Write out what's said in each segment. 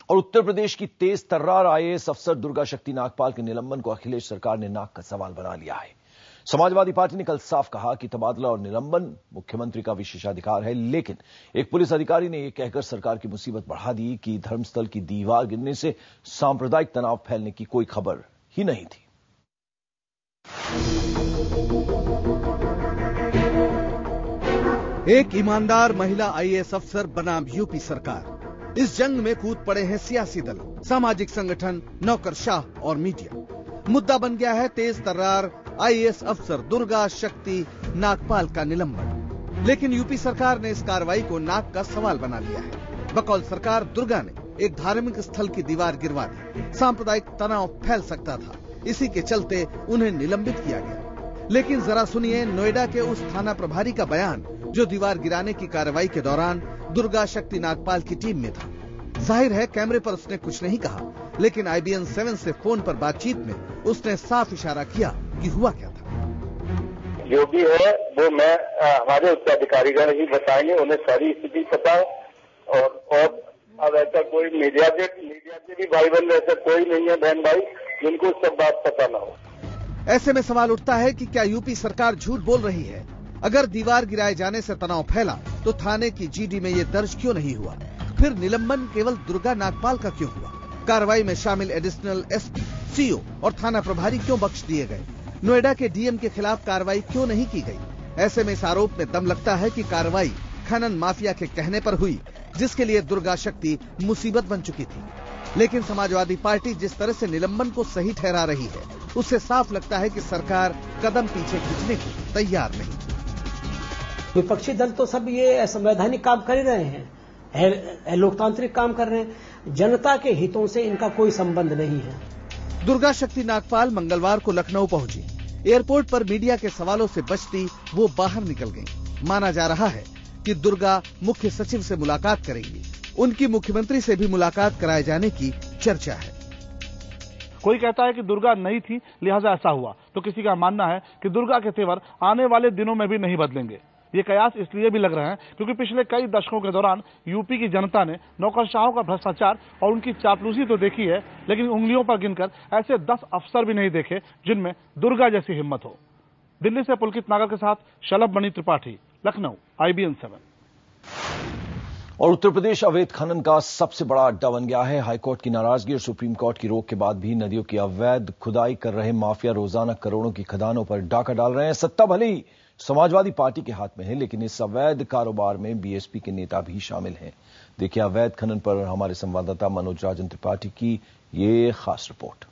और उत्तर प्रदेश की तेज तर्रार आईएएस अफसर दुर्गा शक्ति नागपाल के निलंबन को अखिलेश सरकार ने नाक का सवाल बना लिया है। समाजवादी पार्टी ने कल साफ कहा कि तबादला और निलंबन मुख्यमंत्री का विशेषाधिकार है, लेकिन एक पुलिस अधिकारी ने यह कहकर सरकार की मुसीबत बढ़ा दी कि धर्मस्थल की दीवार गिरने से सांप्रदायिक तनाव फैलने की कोई खबर ही नहीं थी। एक ईमानदार महिला आईएएस अफसर बनाम यूपी सरकार। इस जंग में कूद पड़े हैं सियासी दल, सामाजिक संगठन, नौकरशाह और मीडिया। मुद्दा बन गया है तेज तर्रार आईएएस अफसर दुर्गा शक्ति नागपाल का निलंबन। लेकिन यूपी सरकार ने इस कार्रवाई को नाक का सवाल बना लिया है। बकौल सरकार दुर्गा ने एक धार्मिक स्थल की दीवार गिरवा दी। सांप्रदायिक तनाव फैल सकता था, इसी के चलते उन्हें निलंबित किया गया। लेकिन जरा सुनिए नोएडा के उस थाना प्रभारी का बयान जो दीवार गिराने की कार्रवाई के दौरान दुर्गा शक्ति नागपाल की टीम में था। जाहिर है कैमरे पर उसने कुछ नहीं कहा, लेकिन IBN 7 से फोन पर बातचीत में उसने साफ इशारा किया कि हुआ क्या था। जो भी है वो मैं हमारे उच्चाधिकारीगण ही बताएंगे, उन्हें सारी स्थिति पता है। और अब ऐसा कोई मीडिया के भी भाई बहन ऐसा कोई नहीं है बहन भाई जिनको सब बात पता ना हो। ऐसे में सवाल उठता है कि क्या यूपी सरकार झूठ बोल रही है? अगर दीवार गिराए जाने से तनाव फैला तो थाने की GD में ये दर्ज क्यों नहीं हुआ? फिर निलंबन केवल दुर्गा नागपाल का क्यों हुआ? कार्रवाई में शामिल एडिशनल SP, CO और थाना प्रभारी क्यों बख्श दिए गए? नोएडा के DM के खिलाफ कार्रवाई क्यों नहीं की गई? ऐसे में इस आरोप में दम लगता है कि कार्रवाई खनन माफिया के कहने पर हुई, जिसके लिए दुर्गा शक्ति मुसीबत बन चुकी थी। लेकिन समाजवादी पार्टी जिस तरह से निलंबन को सही ठहरा रही है, उससे साफ लगता है कि सरकार कदम पीछे खींचने को तैयार नहीं। विपक्षी दल तो सब ये असंवैधानिक काम कर रहे हैं, लोकतांत्रिक काम कर रहे हैं। जनता के हितों से इनका कोई संबंध नहीं है। दुर्गा शक्ति नागपाल मंगलवार को लखनऊ पहुंची। एयरपोर्ट पर मीडिया के सवालों से बचती वो बाहर निकल गई। माना जा रहा है कि दुर्गा मुख्य सचिव से मुलाकात करेंगी। उनकी मुख्यमंत्री से भी मुलाकात कराए जाने की चर्चा है। कोई कहता है कि दुर्गा नहीं थी लिहाजा ऐसा हुआ, तो किसी का मानना है कि दुर्गा के तेवर आने वाले दिनों में भी नहीं बदलेंगे। ये कयास इसलिए भी लग रहे हैं क्योंकि पिछले कई दशकों के दौरान यूपी की जनता ने नौकरशाहों का भ्रष्टाचार और उनकी चापलूसी तो देखी है, लेकिन उंगलियों पर गिनकर ऐसे 10 अफसर भी नहीं देखे जिनमें दुर्गा जैसी हिम्मत हो। दिल्ली से पुलकित नागर के साथ शलभ मणि त्रिपाठी, लखनऊ, IBN 7। और उत्तर प्रदेश अवैध खनन का सबसे बड़ा अड्डा बन गया है। हाईकोर्ट की नाराजगी और सुप्रीम कोर्ट की रोक के बाद भी नदियों की अवैध खुदाई कर रहे माफिया रोजाना करोड़ों की खदानों पर डाका डाल रहे हैं। सत्ता भले ही समाजवादी पार्टी के हाथ में है, लेकिन इस अवैध कारोबार में BSP के नेता भी शामिल हैं। देखिए अवैध खनन पर हमारे संवाददाता मनोज राजन त्रिपाठी की ये खास रिपोर्ट।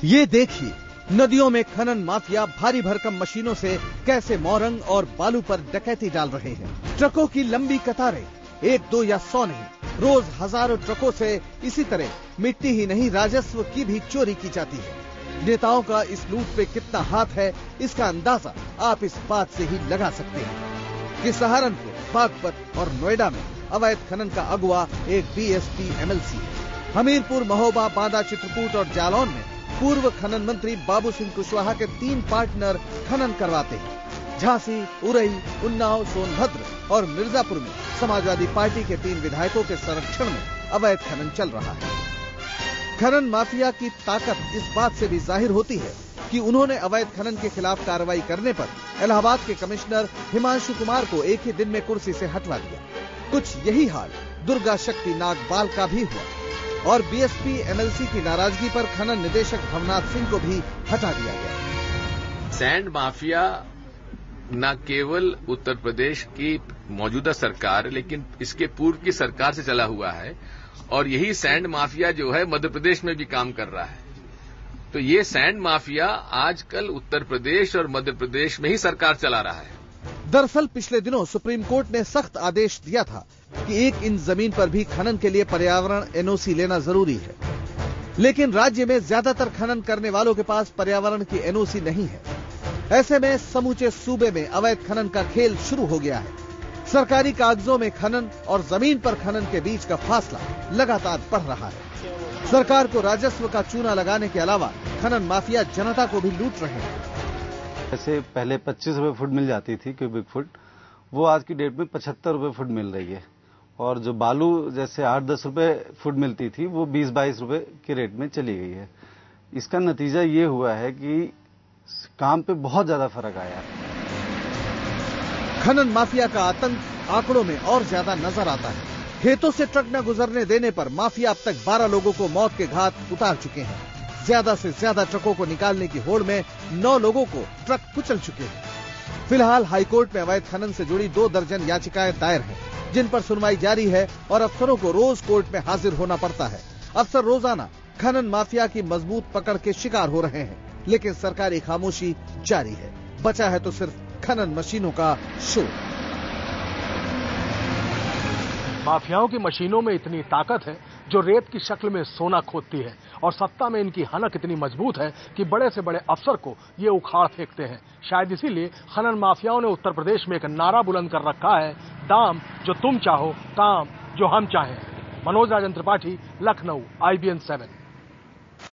ये देखिए नदियों में खनन माफिया भारी भरकम मशीनों से कैसे मोरंग और बालू पर डकैती डाल रहे हैं। ट्रकों की लंबी कतारें, 1, 2 या 100 नहीं, रोज हजारों ट्रकों से इसी तरह मिट्टी ही नहीं राजस्व की भी चोरी की जाती है। नेताओं का इस लूट पे कितना हाथ है, इसका अंदाजा आप इस बात से ही लगा सकते हैं कि सहारनपुर, बागपत और नोएडा में अवैध खनन का अगुवा एक BSP MLC है। हमीरपुर, महोबा, बांदा, चित्रकूट और जालौन में पूर्व खनन मंत्री बाबू सिंह कुशवाहा के 3 पार्टनर खनन करवाते हैं। झांसी, उरई, उन्नाव, सोनभद्र और मिर्जापुर में समाजवादी पार्टी के 3 विधायकों के संरक्षण में अवैध खनन चल रहा है। खनन माफिया की ताकत इस बात से भी जाहिर होती है कि उन्होंने अवैध खनन के खिलाफ कार्रवाई करने पर इलाहाबाद के कमिश्नर हिमांशु कुमार को एक ही दिन में कुर्सी से हटवा दिया। कुछ यही हाल दुर्गा शक्ति नागपाल का भी हुआ और BSP MLC की नाराजगी पर खनन निदेशक भवनाथ सिंह को भी हटा दिया गया। सैंड माफिया न केवल उत्तर प्रदेश की मौजूदा सरकार लेकिन इसके पूर्व की सरकार से चला हुआ है और यही सैंड माफिया जो है मध्य प्रदेश में भी काम कर रहा है। तो ये सैंड माफिया आजकल उत्तर प्रदेश और मध्य प्रदेश में ही सरकार चला रहा है। दरअसल पिछले दिनों सुप्रीम कोर्ट ने सख्त आदेश दिया था कि 1 इंच जमीन पर भी खनन के लिए पर्यावरण NOC लेना जरूरी है, लेकिन राज्य में ज्यादातर खनन करने वालों के पास पर्यावरण की NOC नहीं है। ऐसे में समूचे सूबे में अवैध खनन का खेल शुरू हो गया है। सरकारी कागजों में खनन और जमीन पर खनन के बीच का फासला लगातार बढ़ रहा है। सरकार को राजस्व का चूना लगाने के अलावा खनन माफिया जनता को भी लूट रहे हैं। ऐसे पहले 25 रुपए फुट मिल जाती थी क्यूबिक फुट, वो आज की डेट में 75 रुपए फुट मिल रही है, और जो बालू जैसे 8-10 रुपए फुट मिलती थी वो 20-22 रुपए के रेट में चली गई है। इसका नतीजा ये हुआ है कि काम पे बहुत ज्यादा फर्क आया। खनन माफिया का आतंक आंकड़ों में और ज्यादा नजर आता है। खेतों से ट्रक न गुजरने देने पर माफिया अब तक 12 लोगों को मौत के घाट उतार चुके हैं। ज्यादा से ज्यादा ट्रकों को निकालने की होड़ में 9 लोगों को ट्रक कुचल चुके हैं। फिलहाल हाईकोर्ट में अवैध खनन से जुड़ी 2 दर्जन याचिकाएं दायर हैं, जिन पर सुनवाई जारी है और अफसरों को रोज कोर्ट में हाजिर होना पड़ता है। अफसर रोजाना खनन माफिया की मजबूत पकड़ के शिकार हो रहे हैं, लेकिन सरकारी खामोशी जारी है। बचा है तो सिर्फ खनन मशीनों का शोर। माफियाओं की मशीनों में इतनी ताकत है जो रेत की शक्ल में सोना खोदती है, और सत्ता में इनकी हनक इतनी मजबूत है कि बड़े से बड़े अफसर को ये उखाड़ फेंकते हैं। शायद इसीलिए खनन माफियाओं ने उत्तर प्रदेश में एक नारा बुलंद कर रखा है, दाम जो तुम चाहो, काम जो हम चाहें। मनोज राजन त्रिपाठी, लखनऊ, IBN 7।